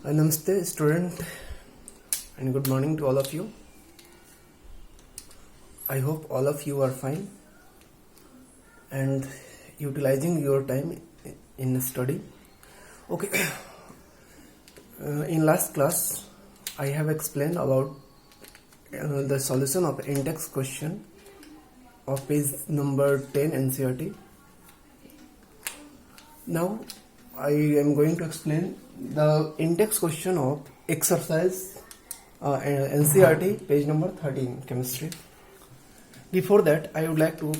Namaste student and good morning to all of you. I hope all of you are fine and utilizing your time in study. Okay, in last class I have explained about the solution of in-text question of page number 10 NCERT. Now I am going to explain the in-text question of exercise NCERT page number 13 chemistry. Before that I would like to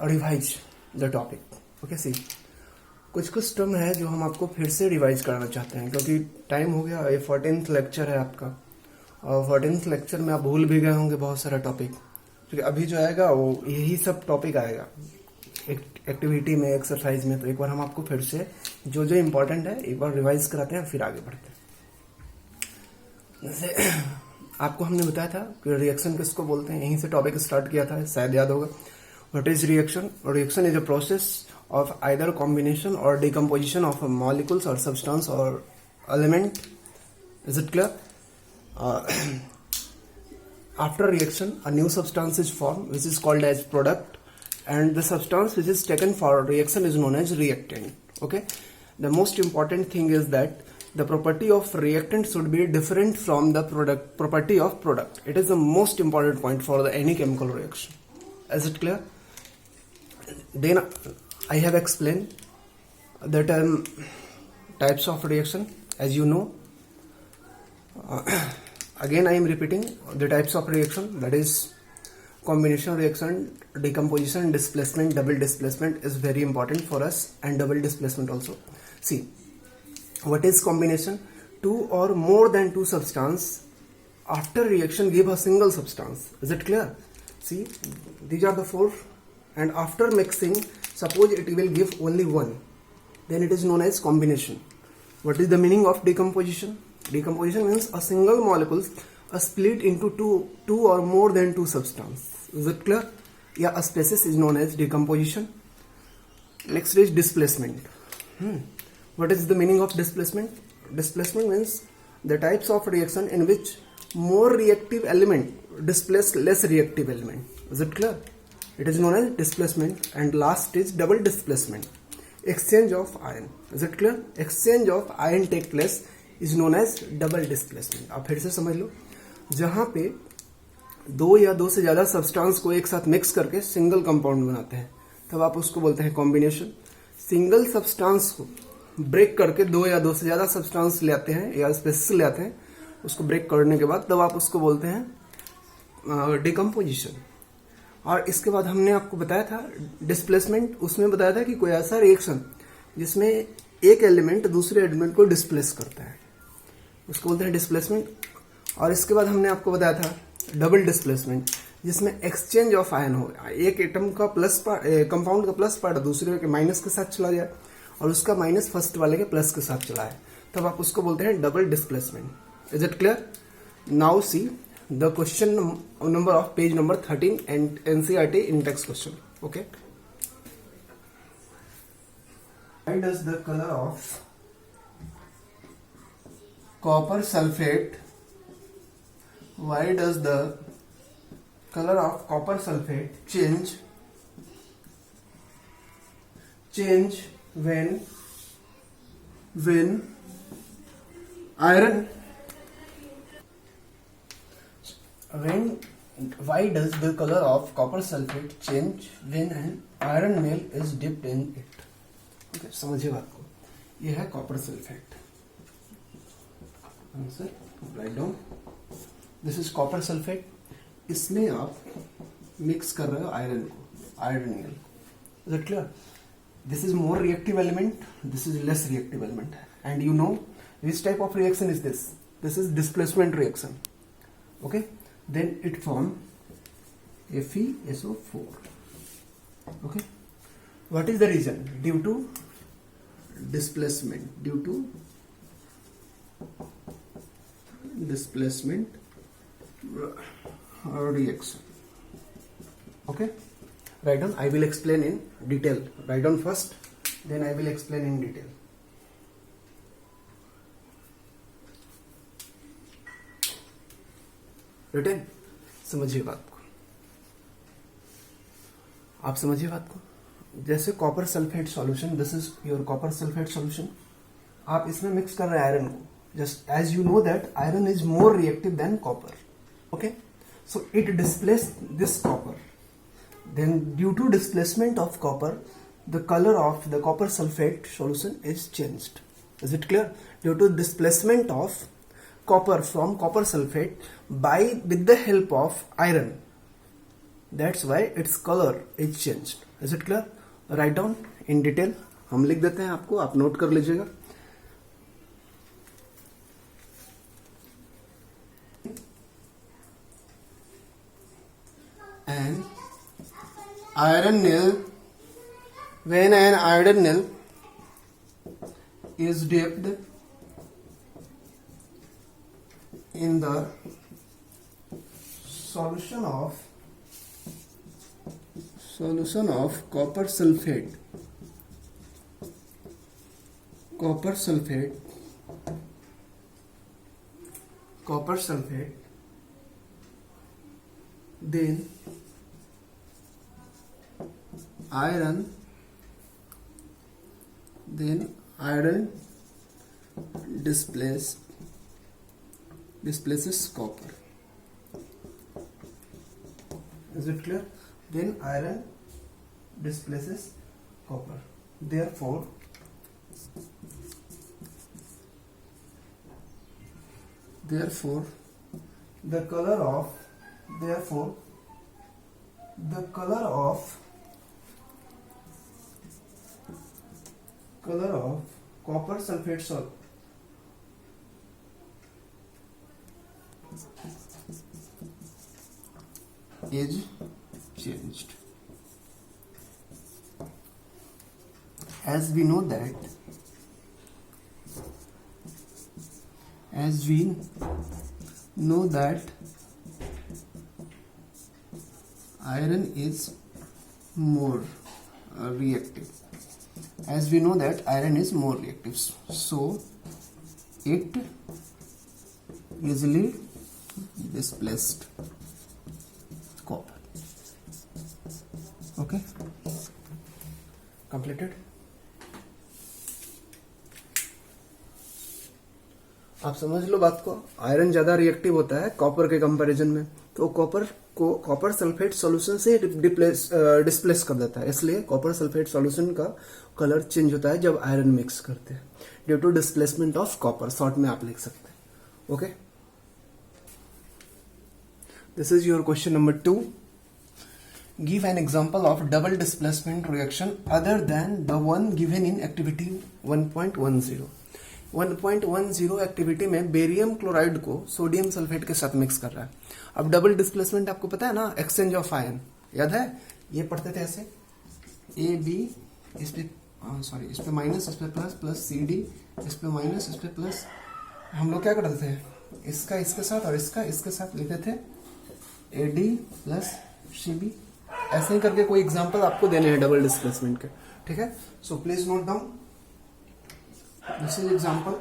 revise the topic. Okay, see, कुछ term है जो हम आपको फिर से revise कराना चाहते हैं क्योंकि टाइम हो गया। ये 14th लेक्चर है आपका और 14th लेक्चर में आप भूल भी गए होंगे बहुत सारा टॉपिक, क्योंकि अभी जो आएगा वो यही सब टॉपिक आएगा एक्टिविटी में, एक्सरसाइज में। तो एक बार हम आपको फिर से जो जो इम्पोर्टेंट है एक बार रिवाइज कराते हैं, फिर आगे बढ़ते हैं। जैसे आपको हमने बताया था कि रिएक्शन किसको बोलते हैं, यहीं से टॉपिक स्टार्ट किया था, शायद याद होगा। What is reaction? Reaction is a process of either combination or decomposition of molecules or substance or element. Is it clear? After reaction a new substance is formed which is called as product, and the substance which is taken for reaction is known as reactant. Okay, the most important thing is that the property of reactant should be different from the property of product. It is the most important point for any chemical reaction. Is it clear? Then I have explained the types of reaction, as you know. Again I am repeating the types of reaction, that is combination reaction, decomposition, displacement. Double displacement is very important for us, and double displacement also. See, what is combination? Two or more than two substance after reaction give a single substance. Is it clear? See, these are the four, and after mixing suppose it will give only one, then it is known as combination. What is the meaning of decomposition? Decomposition means a single molecule split into two or more than two substance. Is it clear? Yeah, a species is known as decomposition. Next is displacement. What is the meaning of displacement? Displacement means the types of reaction in which more reactive element displace less reactive element. Is it clear? It is known as displacement. And last is double displacement, exchange of ion. Is it clear? Exchange of ion take place is known as double displacement. आप फिर से समझ लो, जहां पे दो या दो से ज्यादा सब्सटेंस को एक साथ मिक्स करके सिंगल कंपाउंड बनाते हैं तब आप उसको बोलते हैं कॉम्बिनेशन। सिंगल सब्सटेंस को ब्रेक करके दो या दो से ज्यादा सब्सटेंस ले आते हैं या स्पेसिस ले आते हैं, उसको ब्रेक करने के बाद तब आप उसको बोलते हैं डिकम्पोजिशन। और इसके बाद हमने आपको बताया था डिस्प्लेसमेंट, उसमें बताया था कि कोई ऐसा रिएक्शन जिसमें एक एलिमेंट दूसरे एलिमेंट को डिस्प्लेस करता है उसको बोलते हैं डिस्प्लेसमेंट। और इसके बाद हमने आपको बताया था डबल डिस्प्लेसमेंट, जिसमें एक्सचेंज ऑफ आयन हो, एक एटम का प्लस पार्ट, कंपाउंड का प्लस पार्ट दूसरे के माइनस के साथ चला जाए और उसका माइनस फर्स्ट वाले के प्लस के साथ चला है, तब आप उसको बोलते हैं double displacement. Is it clear? Now see the question number of page number 13 and NCERT in-text question. Okay, why does the color of copper sulfate change when iron why does the color of copper sulfate change when an iron nail is dipped in it? Okay, समझिए बात को। ये है copper sulphate. Answer write down, this is copper sulphate. इसमें आप mix कर रहे हो आयरन को, iron nail. Is it clear? This is more reactive element, this is less reactive element, and you know which type of reaction is this? This is displacement reaction. Okay, then it form FeSO4. Okay, what is the reason? Due to displacement, reaction. Okay, write down. I will explain in detail. Write down first, then I will explain in detail. Written. समझिए बात को, आप समझिए बात को। जैसे copper sulphate solution, this is your copper sulphate solution, आप इसमें मिक्स कर रहे हैं आयरन को। Just as you know that iron is more reactive than copper, okay, so it displace this copper, then due to displacement of copper the color of the copper sulfate solution is changed. Is it clear? Due to displacement of copper from copper sulfate by with the help of iron, that's why its color is changed. Is it clear? Write down in detail, हम लिख देते हैं आपको, आप note कर लीजिएगा। And iron nail, when an iron nail is dipped in the solution of copper sulfate, then iron displaces copper. Is it clear? Then iron displaces copper. Therefore the color of copper sulfate salt is changed. As we know that iron is more reactive. So it easily displaced copper. Okay, completed. आप समझ लो बात को, iron ज्यादा reactive होता है copper के comparison में, तो कॉपर सल्फेट सॉल्यूशन से डिस्प्लेस कर देता है, इसलिए कॉपर सल्फेट सॉल्यूशन का कलर चेंज होता है जब आयरन मिक्स करते हैं, due to displacement of copper, short में आप लिख सकते हैं। Okay, this is your question number 2। Give an example of double displacement reaction other than the one given in activity 1.10। 1.10 activity में बेरियम क्लोराइड को sodium sulphate के साथ mix कर रहा है। अब डबल डिस्प्लेसमेंट आपको पता है ना, एक्सचेंज ऑफ आयन, याद है? ये पढ़ते थे ऐसे, ए बी, इस पे माइनस, इस पे प्लस, प्लस सी डी, इस पे माइनस, इस पे प्लस। हम लोग क्या करते थे, इसका इसके साथ और इसका इसके साथ लिखते थे A D plus C B. ऐसे ही करके कोई एग्जाम्पल आपको देने हैं डबल डिस्प्लेसमेंट के, ठीक है? So please note down, this is example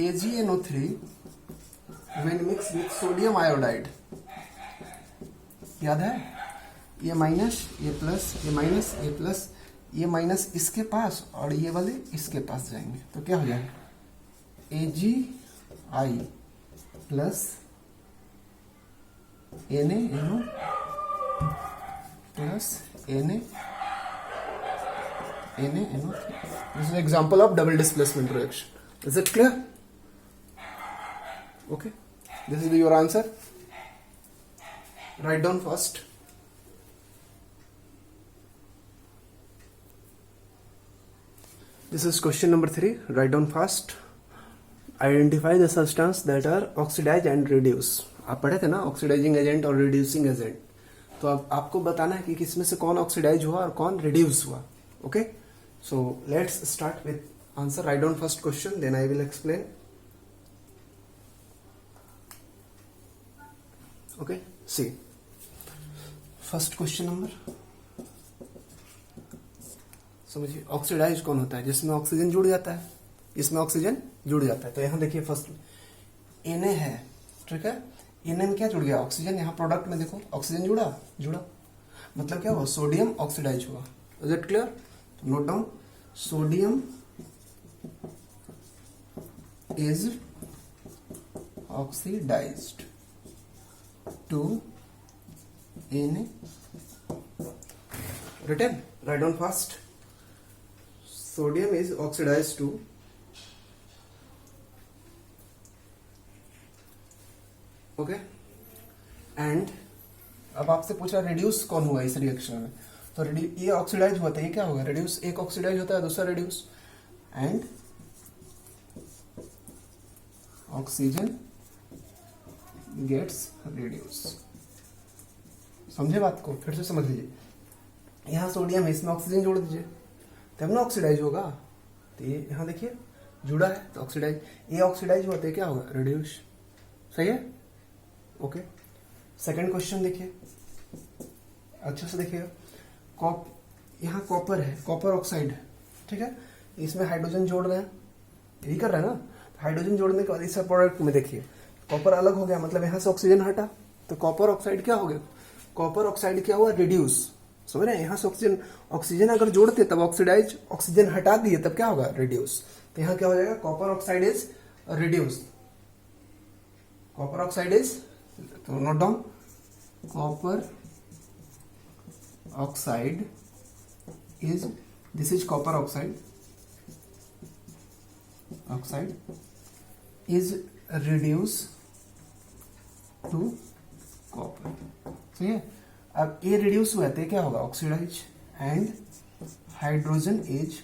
AgNO3 when mixed with sodium iodide। याद है? ये माइनस, ये प्लस, ये माइनस, ये प्लस, ये माइनस इसके पास और ये वाले इसके पास जाएंगे, तो क्या हो जाएगा? AgI plus NaNO plus NaNO3। This is an example of double displacement reaction. Is it clear? Okay. This is your answer. Write down first. This is question number 3. Write down fast. Identify the substance that are oxidize and reduce. आप पढ़े थे ना oxidising agent और reducing agent, तो अब आपको बताना है कि किसमें से कौन ऑक्सीडाइज हुआ और कौन रिड्यूस हुआ। Okay, so let's start with answer. Write down first question, then I will explain. Okay, see first question number, समझिए ऑक्सीडाइज कौन होता है? जिसमें ऑक्सीजन जुड़ जाता है, इसमें ऑक्सीजन जुड़ जाता है। तो यहां देखिए फर्स्ट Na है, ठीक है? Na में क्या जुड़ गया, ऑक्सीजन। यहाँ प्रोडक्ट में देखो ऑक्सीजन जुड़ा, मतलब क्या हुआ, सोडियम ऑक्सीडाइज हुआ। Is it clear? Note down, sodium is oxidized to Na, written, write down fast. Sodium is oxidized to okay and अब आपसे पूछा रिड्यूस कौन हुआ इस रिएक्शन में, तो ये ऑक्सीडाइज होता है, ये क्या होगा, रिड्यूस। एक ऑक्सीडाइज होता है, दूसरा reduce, and oxygen gets reduce. समझे बात को, फिर से समझ लीजिए। यहाँ सोडियम है, इसमें ऑक्सीजन जोड़ दीजिए तब ना ऑक्सीडाइज होगा। तो ये यहाँ देखिए जुड़ा है तो ऑक्सीडाइज, ये ऑक्सीडाइज हुआ तो क्या होगा, रिड्यूस। सही है? ओके। सेकंड क्वेश्चन देखिए, अच्छे से देखिएगा। यहाँ कॉपर है, कॉपर ऑक्साइड, ठीक है। इसमें हाइड्रोजन जोड़ रहे हैं, यही कर रहे हैं ना। हाइड्रोजन जोड़ने के बाद इस प्रोडक्ट में देखिए कॉपर अलग हो गया, मतलब यहाँ से ऑक्सीजन हटा, तो कॉपर ऑक्साइड क्या हो गया, कॉपर ऑक्साइड क्या हुआ, रिड्यूस। समझ रहे हैं? यहाँ से ऑक्सीजन अगर जोड़ते तब ऑक्सीडाइज, ऑक्सीजन हटा दिए तब क्या होगा, रिड्यूस। तो यहाँ क्या हो जाएगा, copper oxide is reduce. Copper oxide is, तो note down, copper oxide is, this is copper oxide is reduce to copper. सही है? अब ए रिड्यूस हुआ तो क्या होगा, oxidize, and hydrogen is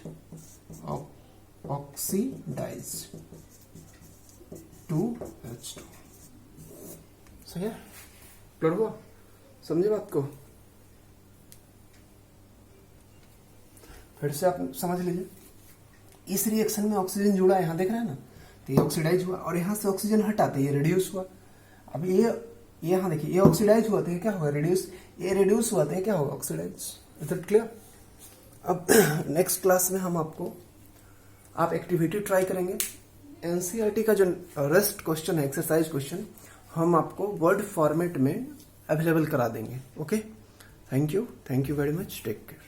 oxidize to H2। सही है? क्लियर हुआ? समझे बात को? फिर से आप समझ लीजिए। इस रिएक्शन में ऑक्सीजन जुड़ा है, यहाँ देख रहे हैं ना, तो ये ऑक्सीडाइज हुआ, और यहाँ से ऑक्सीजन हटाते ये रिड्यूस हुआ। अब ये यहाँ देखिए, ये ऑक्सीडाइज हुआ तो ये क्या होगा, रिड्यूस। ये रिड्यूस हुआ तो ये क्या होगा, ऑक्सीडाइज। Is it clear? अब नेक्स्ट क्लास में हम आपको, आप एक्टिविटी ट्राई करेंगे। एनसीईआरटी का जो रेस्ट क्वेश्चन है, एक्सरसाइज क्वेश्चन, हम आपको वर्ड फॉर्मेट में अवेलेबल करा देंगे। Okay, thank you very much, take care.